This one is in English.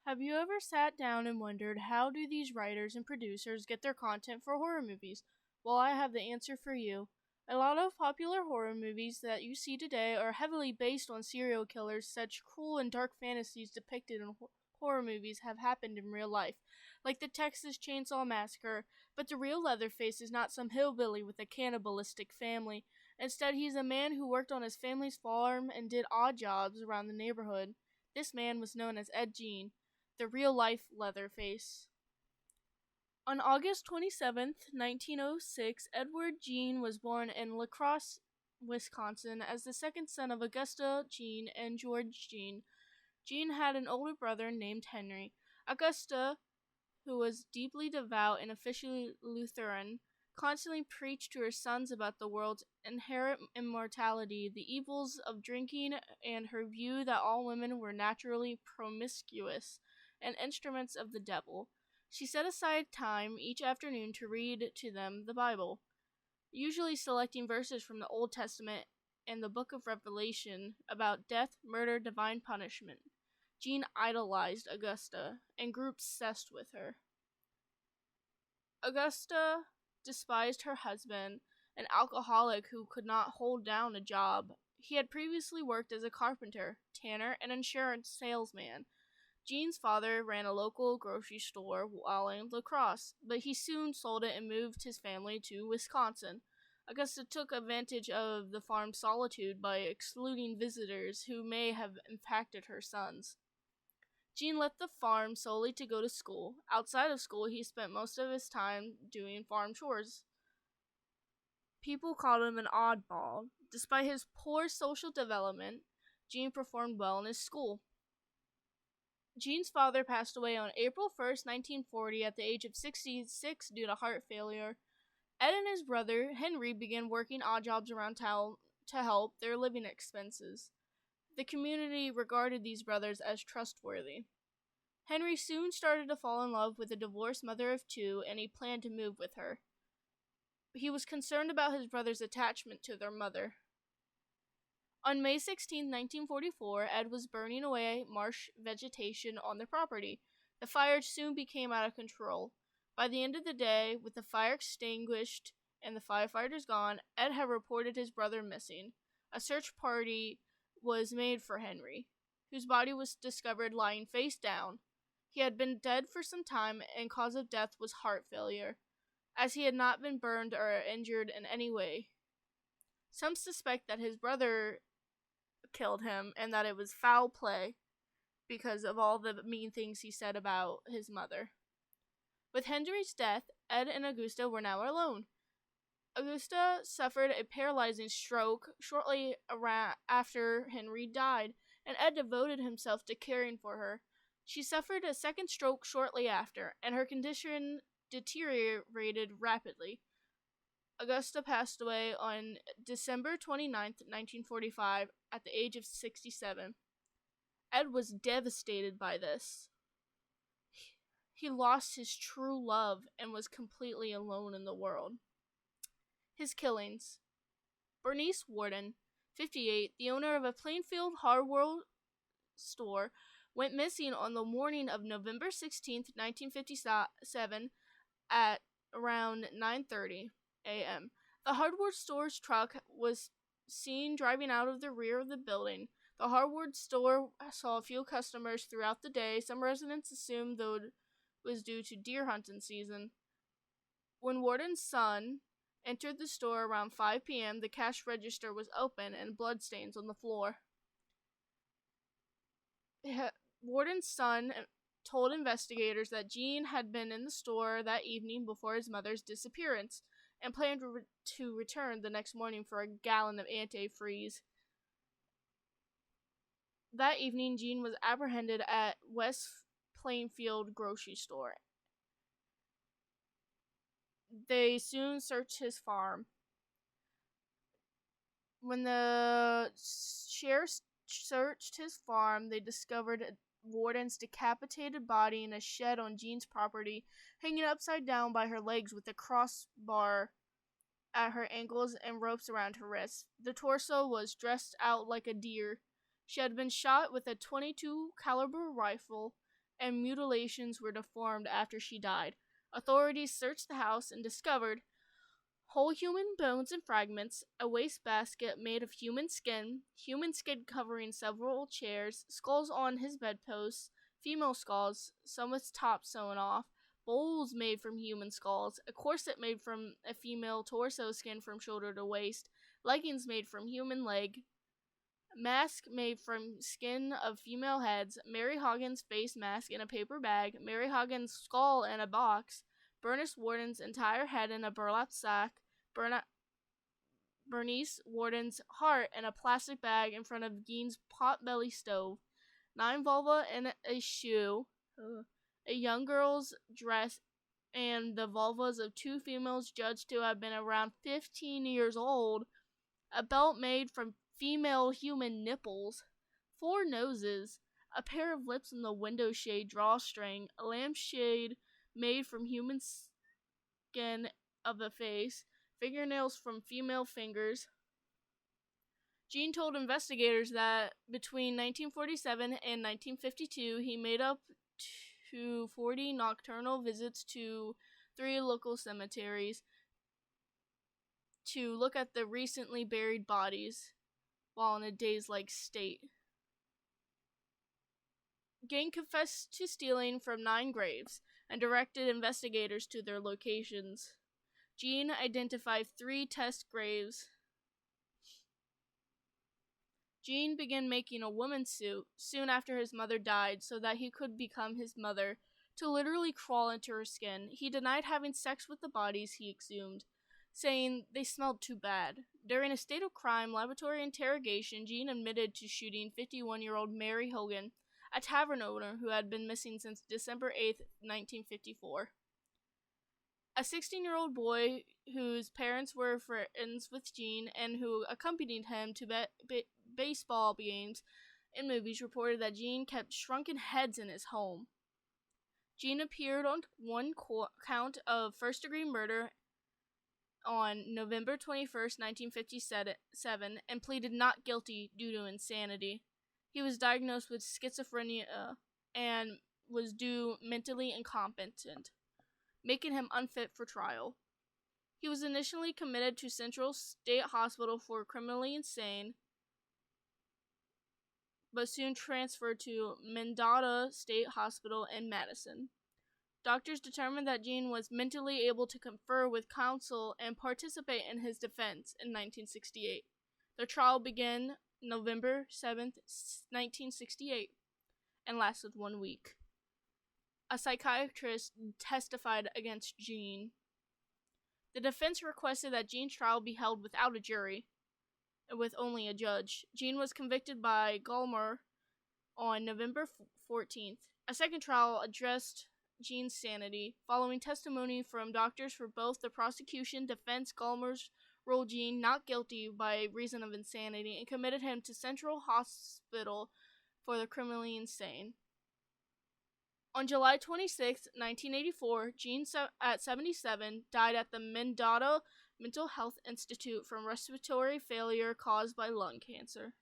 Have you ever sat down and wondered how do these writers and producers get their content for horror movies? Well, I have the answer for you. A lot of popular horror movies that you see today are heavily based on serial killers. Such cruel and dark fantasies depicted in horror movies have happened in real life, like the Texas Chainsaw Massacre, but the real Leatherface is not some hillbilly with a cannibalistic family. Instead, he's a man who worked on his family's farm and did odd jobs around the neighborhood. This man was known as Gein, the real-life Leatherface. On August 27th, 1906, Edward Gein was born in La Crosse, Wisconsin, as the second son of Augusta Gein and George Gein. Gein had an older brother named Henry. Augusta, who was deeply devout and officially Lutheran, constantly preached to her sons about the world's inherent immortality, the evils of drinking, and her view that all women were naturally promiscuous and instruments of the devil. She set aside time each afternoon to read to them the Bible, usually selecting verses from the Old Testament and the book of Revelation about death, murder, divine punishment. Gein idolized Augusta and grew obsessed with her. Augusta despised her husband, an alcoholic who could not hold down a job. He had previously worked as a carpenter, tanner, and insurance salesman. Gein's father ran a local grocery store while in La Crosse, but he soon sold it and moved his family to Wisconsin. Augusta took advantage of the farm's solitude by excluding visitors who may have impacted her sons. Gein left the farm solely to go to school. Outside of school, he spent most of his time doing farm chores. People called him an oddball. Despite his poor social development, Gein performed well in his school. Gein's father passed away on April 1st, 1940, at the age of 66 due to heart failure. Ed and his brother, Henry, began working odd jobs around town to help their living expenses. The community regarded these brothers as trustworthy. Henry soon started to fall in love with a divorced mother of two, and he planned to move with her. He was concerned about his brother's attachment to their mother. On May 16, 1944, Ed was burning away marsh vegetation on the property. The fire soon became out of control. By the end of the day, with the fire extinguished and the firefighters gone, Ed had reported his brother missing. A search party was made for Henry, whose body was discovered lying face down. He had been dead for some time, and cause of death was heart failure, as he had not been burned or injured in any way. Some suspect that his brother killed him and that it was foul play because of all the mean things he said about his mother. With Henry's death, Ed and Augusta were now alone. Augusta suffered a paralyzing stroke shortly after Henry died, and Ed devoted himself to caring for her. She suffered a second stroke shortly after, and her condition deteriorated rapidly. Augusta passed away on December 29th, 1945, at the age of 67. Ed was devastated by this. He lost his true love and was completely alone in the world. His killings. Bernice Warden, 58, the owner of a Plainfield hardware store, went missing on the morning of November 16th, 1957 at around 9:30 a.m. The hardware store's truck was seen driving out of the rear of the building. The hardware store saw a few customers throughout the day. Some residents assumed though it was due to deer hunting season. When Warden's son entered the store around 5 p.m., the cash register was open and bloodstains on the floor. Warden's son told investigators that Gein had been in the store that evening before his mother's disappearance and planned to return the next morning for a gallon of antifreeze. That evening, Gein was apprehended at West Plainfield grocery store. They soon searched his farm. When the sheriff searched his farm, they discovered Warden's decapitated body in a shed on Gein's property, hanging upside down by her legs with a crossbar at her ankles and ropes around her wrists. The torso was dressed out like a deer. She had been shot with a .22 caliber rifle, and mutilations were deformed after she died. Authorities searched the house and discovered whole human bones and fragments, a wastebasket made of human skin covering several chairs, skulls on his bedposts, female skulls, some with tops sewn off, bowls made from human skulls, a corset made from a female torso skin from shoulder to waist, leggings made from human leg, mask made from skin of female heads, Mary Hoggins' face mask in a paper bag, Mary Hoggins' skull in a box, Bernice Warden's entire head in a burlap sack, Bernice Warden's heart in a plastic bag in front of Gein's potbelly stove, 9 vulva in a shoe, a young girl's dress, and the vulvas of 2 females judged to have been around 15 years old, a belt made from female human nipples, 4 noses, a pair of lips in the window shade drawstring, a lampshade made from human skin of a face, fingernails from female fingers. Gein told investigators that between 1947 and 1952, he made up to 40 nocturnal visits to 3 local cemeteries to look at the recently buried bodies while in a dazed-like state. Gein confessed to stealing from 9 graves and directed investigators to their locations. Gein identified 3 test graves. Gein began making a woman's suit soon after his mother died so that he could become his mother, to literally crawl into her skin. He denied having sex with the bodies he exhumed, saying they smelled too bad. During a state of crime laboratory interrogation, Gein admitted to shooting 51-year-old Mary Hogan, a tavern owner who had been missing since December 8, 1954. A 16-year-old boy whose parents were friends with Gein and who accompanied him to baseball games and movies reported that Gein kept shrunken heads in his home. Gein appeared on 1 count of first-degree murder on November 21, 1957, and pleaded not guilty due to insanity. He was diagnosed with schizophrenia and was deemed mentally incompetent, making him unfit for trial. He was initially committed to Central State Hospital for criminally insane, but soon transferred to Mendota State Hospital in Madison. Doctors determined that Gein was mentally able to confer with counsel and participate in his defense in 1968. The trial began November 7, 1968, and lasted 1 week. A psychiatrist testified against Gein. The defense requested that Gein's trial be held without a jury, with only a judge. Gein was convicted by Gallmer on November 14th. A second trial addressed Gein's sanity. Following testimony from doctors for both the prosecution, defense, Gallmer's ruled Gein not guilty by reason of insanity and committed him to Central Hospital for the criminally insane. On July 26, 1984, Gein, at 77, died at the Mendota Mental Health Institute from respiratory failure caused by lung cancer.